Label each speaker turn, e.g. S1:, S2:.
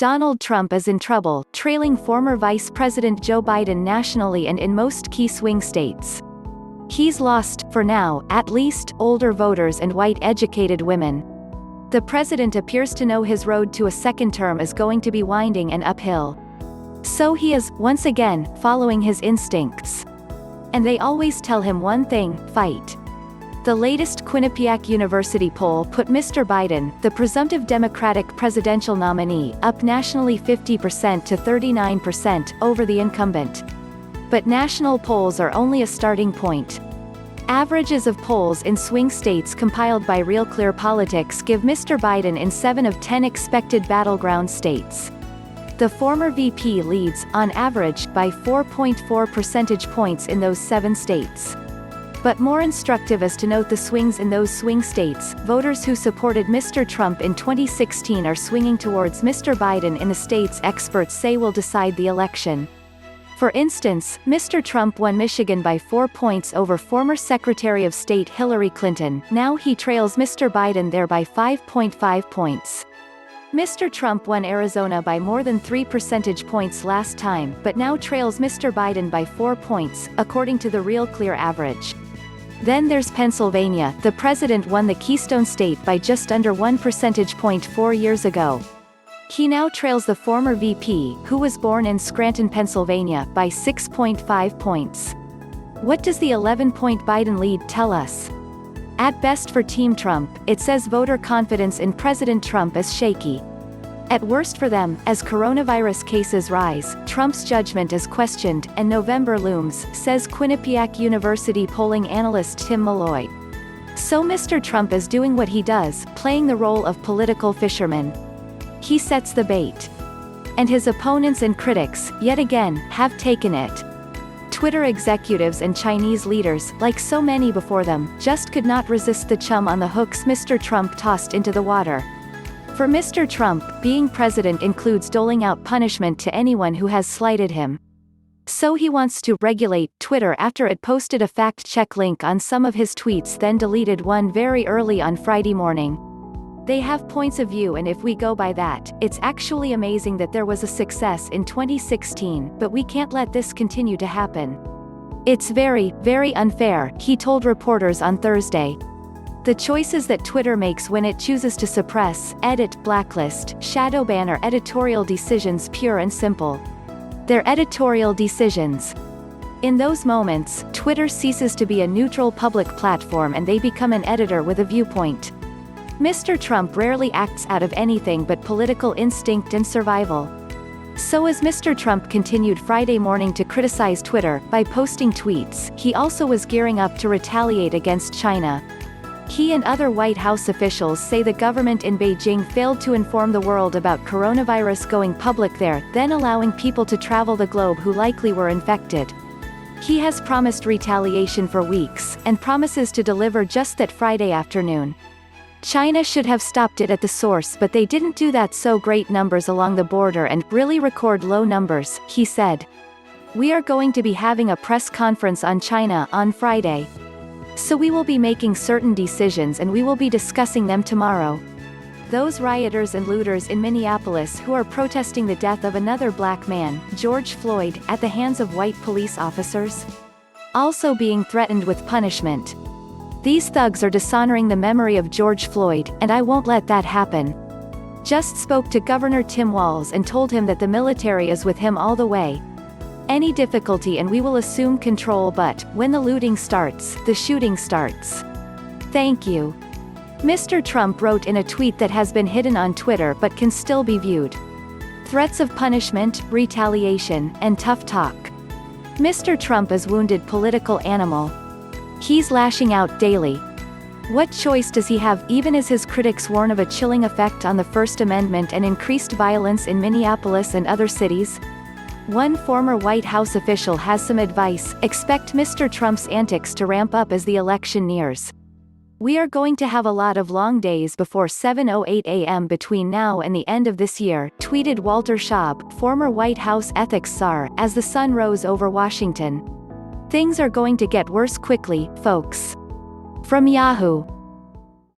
S1: Donald Trump is in trouble, trailing former Vice President Joe Biden nationally and in most key swing states. He's lost, for now, at least, older voters and white-educated women. The president appears to know his road to a second term is going to be winding and uphill. So he is, once again, following his instincts. And they always tell him one thing: fight. The latest Quinnipiac University poll put Mr. Biden, the presumptive Democratic presidential nominee, up nationally 50% to 39% over the incumbent. But national polls are only a starting point. Averages of polls in swing states compiled by RealClearPolitics give Mr. Biden in 7 of 10 expected battleground states. The former VP leads, on average, by 4.4 percentage points in those 7 states. But more instructive is to note the swings in those swing states. Voters who supported Mr. Trump in 2016 are swinging towards Mr. Biden in the states experts say will decide the election. For instance, Mr. Trump won Michigan by 4 points over former Secretary of State Hillary Clinton. Now he trails Mr. Biden there by 5.5 points. Mr. Trump won Arizona by more than 3 percentage points last time, but now trails Mr. Biden by 4 points, according to the Real Clear average. Then there's Pennsylvania. The president won the Keystone State by just under 1 percentage point 4 years ago. He now trails the former VP, who was born in Scranton, Pennsylvania, by 6.5 points. What does the 11-point Biden lead tell us? At best for Team Trump, it says voter confidence in President Trump is shaky. At worst for them, as coronavirus cases rise, Trump's judgment is questioned, and November looms, says Quinnipiac University polling analyst Tim Malloy. So Mr. Trump is doing what he does, playing the role of political fisherman. He sets the bait. And his opponents and critics, yet again, have taken it. Twitter executives and Chinese leaders, like so many before them, just could not resist the chum on the hooks Mr. Trump tossed into the water. For Mr. Trump, being president includes doling out punishment to anyone who has slighted him. So he wants to regulate Twitter after it posted a fact-check link on some of his tweets, then deleted one very early on Friday morning. They have points of view, and if we go by that, it's actually amazing that there was a success in 2016, but we can't let this continue to happen. It's very, very unfair, he told reporters on Thursday. The choices that Twitter makes when it chooses to suppress, edit, blacklist, shadow ban are editorial decisions, pure and simple. They're editorial decisions. In those moments, Twitter ceases to be a neutral public platform and they become an editor with a viewpoint. Mr. Trump rarely acts out of anything but political instinct and survival. So as Mr. Trump continued Friday morning to criticize Twitter by posting tweets, he also was gearing up to retaliate against China. He and other White House officials say the government in Beijing failed to inform the world about coronavirus going public there, then allowing people to travel the globe who likely were infected. He has promised retaliation for weeks, and promises to deliver just that Friday afternoon. China should have stopped it at the source, but they didn't do that, so great numbers along the border and really record low numbers, he said. We are going to be having a press conference on China on Friday. So we will be making certain decisions and we will be discussing them tomorrow. Those rioters and looters in Minneapolis who are protesting the death of another black man, George Floyd, at the hands of white police officers? Also being threatened with punishment. These thugs are dishonoring the memory of George Floyd, and I won't let that happen. Just spoke to Governor Tim Walz and told him that the military is with him all the way. Any difficulty and we will assume control, but when the looting starts, the shooting starts. Thank you. Mr. Trump wrote in a tweet that has been hidden on Twitter but can still be viewed. Threats of punishment, retaliation, and tough talk. Mr. Trump is wounded political animal. He's lashing out daily. What choice does he have, even as his critics warn of a chilling effect on the First Amendment and increased violence in Minneapolis and other cities? One former White House official has some advice: expect Mr. Trump's antics to ramp up as the election nears. We are going to have a lot of long days before 7:08 a.m. between now and the end of this year, tweeted Walter Schaub, former White House ethics czar, as the sun rose over Washington. Things are going to get worse quickly, folks. From Yahoo!